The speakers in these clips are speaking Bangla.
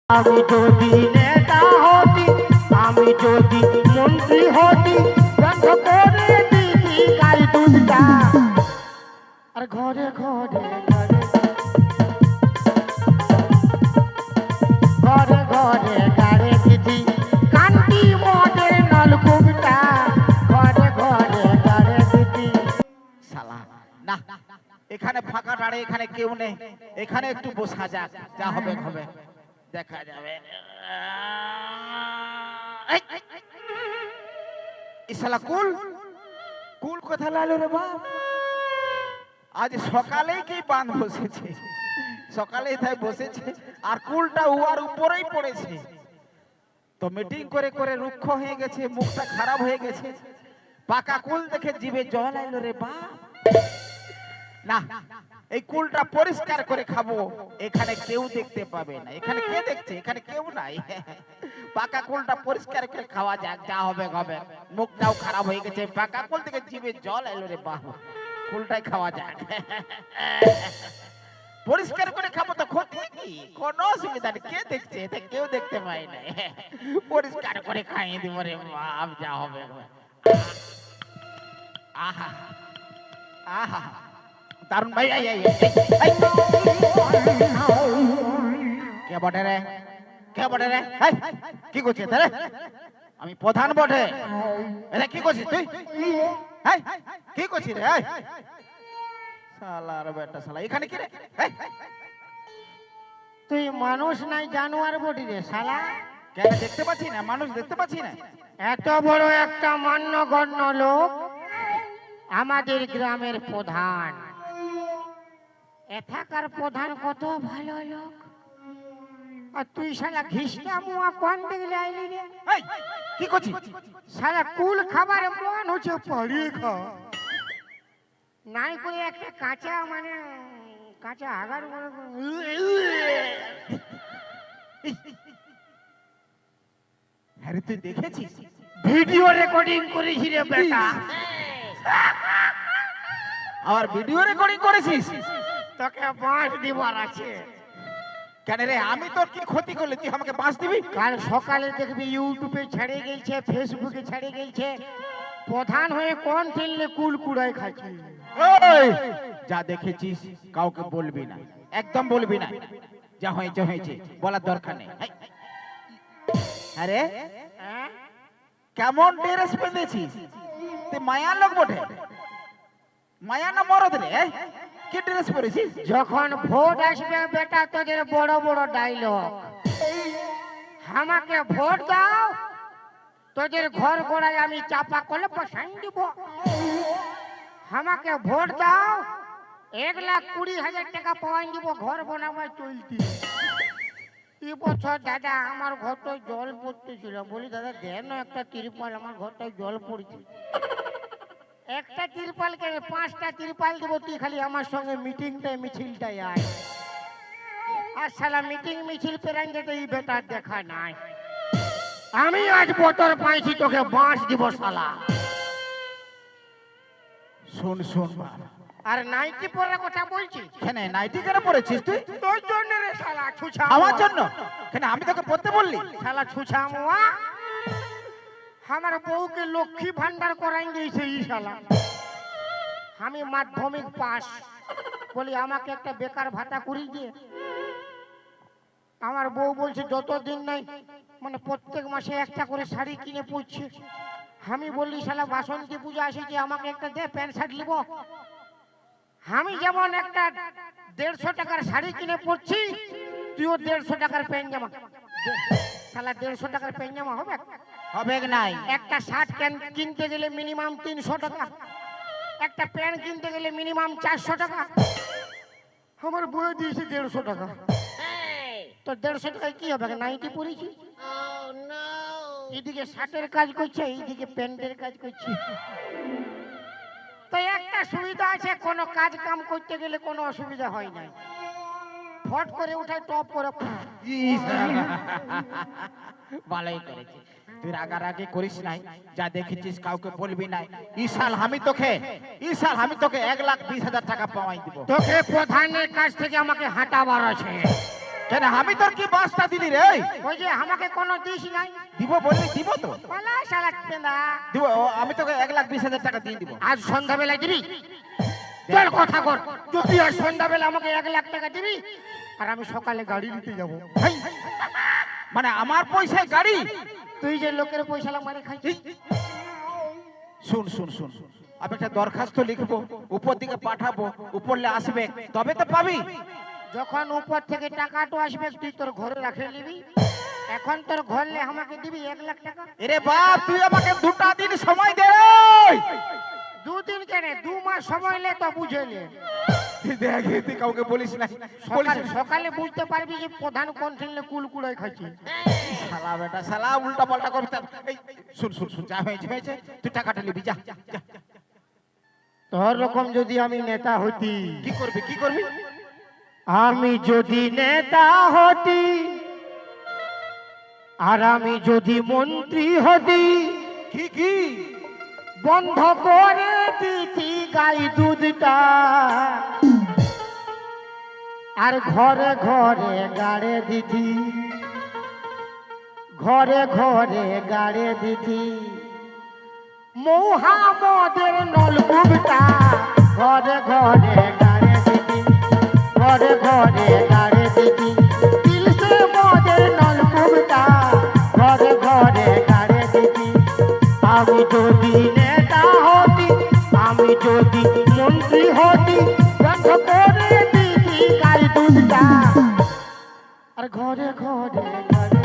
আমি যদি নেতা হতি, আমি যদি মন্ত্রী হতি, বন্ধ করে দিদি গাই দুধটা। আর ঘরে ঘরে ঘরে ঘরে গাড়ে দিদি কান্তি মদের নলকূপটা। ঘরে ঘরে গাড়ে দিদি। শালা না, এখানে ফাঁকা দাঁড়ে, এখানে কেউ নেই, এখানে একটু বসা যাক, যা হবে হবে দেখা যাবে। শালা কুল কুল কোথা লালো রে বাপ? আজ সকালেই কি বাঁধ বসেছে, সকালেই তাই বসেছে, আর কুলটা উয়ার উপরেই পড়েছে। তো মিটিং করে করে রুক্ষ হয়ে গেছে, মুখটা খারাপ হয়ে গেছে। পাকা কুল দেখে জিভে জল আইলো রে বাপ। না, এই কুলটা পরিষ্কার করে খাবো, এখানে কেউ দেখতে পাবে না। এখানে কে দেখছে? এখানে কেউ নাই। পাকা কুলটা পরিষ্কার করে খাওয়া যাক, যা হবে হবে। মুখটাও খারাপ হয়ে গেছে, পাকা কুল থেকে জিভে জল এলো রে বাপ। কুলটাই খাওয়া যাক। পরিষ্কার করে খাবো তো ক্ষতি কি? কোনো অসুবিধা নেই, কে দেখছে? এটা কেউ দেখতে পায় না। পরিষ্কার করে খাইয়ে দিব রে বাপ, যা হবে হবে। আহা আহা দারুন ভাই। কে বটে রে? কে বটে রে? কি করছিস রে? আমি প্রধান বটে। এটা কি করছিস তুই? কি করছিস রে? শালার বেটা শালা, এখানে কি রে? তুই মানুষ নাই জানোয়ার বটি রে শালা। কেন দেখতে পাচ্ছি না? মানুষ দেখতে পাচ্ছি না। এত বড় একটা মান্যগণ্য লোক, আমাদের গ্রামের প্রধান। এথাকার প্রধান কত ভালো লোক, আর তুই শালা ঘিসটা মুয়া কোন দিকে আইলি রে? কি করছিস? শালা কুল খাবার মন হচ্ছে পাড়িয়ে খা, নাই করে একটা কাঁচা মানে কাঁচা আগার আরে তুই দেখেছিস? ভিডিও রেকর্ডিং করেছি রে বেটা। আর ভিডিও রেকর্ডিং করেছিস? তোকে বাঁশ দিবার আছে। কেন রে, আমি তোর কি ক্ষতি করলে তুই আমাকে বাঁশ দিবি? কাল সকালে দেখবি ইউটিউবে ছেড়ে গেছে, ফেসবুকে ছেড়ে গেছে, প্রধান হয়ে কোন ঠেললে কুল কুড়াই খাচ্ছে। ওই যা দেখেছিস কাউকে বলবি না, একদম বলবি না। যা হয়েছে হয়েছে, বলার দরকার নেই। আরে কেমন ড্রেস পেঁধেছিস তুই? মায়া লোক বটে, মায়া না মরদ রে? কি ড্রেস পরেছিস? যখন ভোট আসবে বেটা, তোদের বড় বড় ডায়লগ, আমাকে ভোট দাও, তোদের ঘর গোড়ায় আমি চাপা কলে বসাই দিব। আমাকে ভোট দাও, 1,20,000 টাকা পাওয়াই দিব ঘর বানাবার চলতি। এই বছর দাদা আমার ঘরটায় জল পড়তেছিল, বলি দাদা দেন না একটা তিরপাল, আমার ঘরটায় জল পড়ছে। একটা তিরপাল কেন 5টা তিরপাল দেবো, তুই খালি আমার সঙ্গে মিটিংটাই মিছিলটাই আয়। আর শালা মিটিং মিছিল পেরান যেতে এই বেটার দেখা নাই। আমি আজ বতর পাইছি, তোকে বাঁশ দিব শালা। শোন শোন বাবা, আর নাইটি পরার কথা বলছি। কেন নাইটি কেন পরেছিস তুই? তোর জন্য রে শালা, ছুছা আমার জন্য? কেন আমি তোকে পড়তে বললি? শালা ছুছা মুয়া, আমার বউকে লক্ষ্মী ভান্ডার করাই দিয়েছে এই শালা। আমি মাধ্যমিক পাস, বলি আমাকে একটা বেকার ভাতা করিয়ে দিয়ে। আমার বউ বলছে যতদিন নাই মানে প্রত্যেক মাসে একটা করে শাড়ি কিনে পড়ছে। আমি বললি শালা বাসন্তী পূজা আসেছে, আমাকে একটা দে, প্যান্ট শার্ট নিব। আমি যেমন একটা 150 টাকার শাড়ি কিনে পড়ছি, তুইও 150 টাকার প্যান্ট জামা। শালা 150 টাকার প্যান্ট জামা হবে? হবে নাই। একটা শার্ট কিনতে গেলে মিনিমাম 300 টাকা, একটা প্যান্ট কিনতে গেলে মিনিমাম 400 টাকা। আমার বই দিয়েছে 150 টাকা। তো 150 টাকায় কি হবে? নাইটি পরেছি, এদিকে শার্টের কাজ করছে, এইদিকে প্যান্টের কাজ করছে। তো একটা সুবিধা আছে, কোনো কাজ কাম করতে গেলে কোনো অসুবিধা হয় না। ফট করে উঠায় টপ করে। ভালোই করেছিস তুই, রাগারাগি করিস নাই, যা দেখেছিস কাউকে বলবি নাই। ইসাল আমি তোকে 1,20,000 টাকা পাওয়াই দিব। তোকে প্রধানের কাছ থেকে আমাকে হাঁটাবার আছে। কেন আমি তোর কি বাসটা দিলি রে? ওই যে আমাকে কোনো দিস নাই। দিব বললি দিব তো পালা শালা পেন্দা। দিব। আমি তোকে 1,20,000 টাকা দিয়ে দিব। আজ সন্ধ্যাবেলা দিবি? তোর কথা কর। যদি আজ সন্ধ্যাবেলা আমাকে 1,00,000 টাকা দিবি আর আমি সকালে গাড়ি নিতে যাব। হেই, মানে আমার পয়সায় গাড়ি? তুই যে লোকের পয়সা মারি খাইছিস। শুন শুন শুন, আমি একটা দরখাস্ত লিখবো, উপর দিকে পাঠাবো, উপরলে আসবে তবে তো পাবি। যখন উপর থেকে টাকাটা আসবে তুই তোর ঘরে রাখে নিবি। এখন তোর ঘরলে আমাকে দিবি 1,00,000 টাকা। এরে বাপ, তুই আমাকে 2টা দিন সময় দে। 2 দিন কেন, 2 মাস সময় লে তো বুঝেলে। দেখ, তুই কাউকে বলিস না। সকালে বুঝতে পারবি যে প্রধান কোন ছেলে কুলকুড়াই খাচ্ছে। শালা বেটা শালা, উল্টা পাল্টা করতে। এই, শুন শুন শুন, যা হয়েছে হয়েছে, তুই টাকাটা নিবি, যা যা। তোর রকম যদি আমি নেতা হতি। কি করবি কি করবি? আমি যদি নেতা হতি আর আমি যদি মন্ত্রী হতি, কি কি? বন্ধ করে দিতি গাই দুধটা আর ঘরে ঘরে গাড়ে দিতি, ঘরে ঘরে গাড়ে দিতি মোহাম্মদের নলকূপটা, ঘরে ঘরে গাড়ে দিতি, ঘরে ঘরে গাড়ে দিতি তিলসে মদের নলকূপটা, ঘরে ঘরে গাড়ে দিতি। আমি যদি নেতা হতি, আমি যদি মন্ত্রী হতি, বন্ধ করে দিতি গাই দুধটা আর ঘরে ঘরে গাড়ে,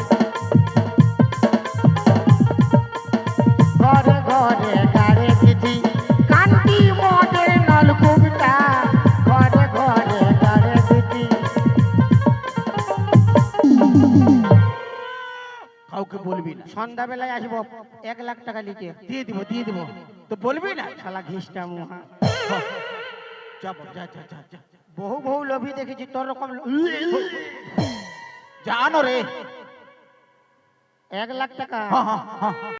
ঘরে ঘরে গাড়ে দিতি কান্তি মদের নলকূপটা, ঘরে ঘরে গাড়ে দিতি। কাউকে বলবি না। সন্ধ্যাবেলায় আসবো 1,00,000 টাকা নিতে। দিয়ে দিব দিয়ে দিব, তো বলবি না। শালা ঘিসটা মুহা। যাব, যা যা যা যা। বহু বহু লোভী দেখেছি, তোর রকম জানো রে। 1,00,000 টাকা হ্যাঁ হ্যাঁ হ্যাঁ।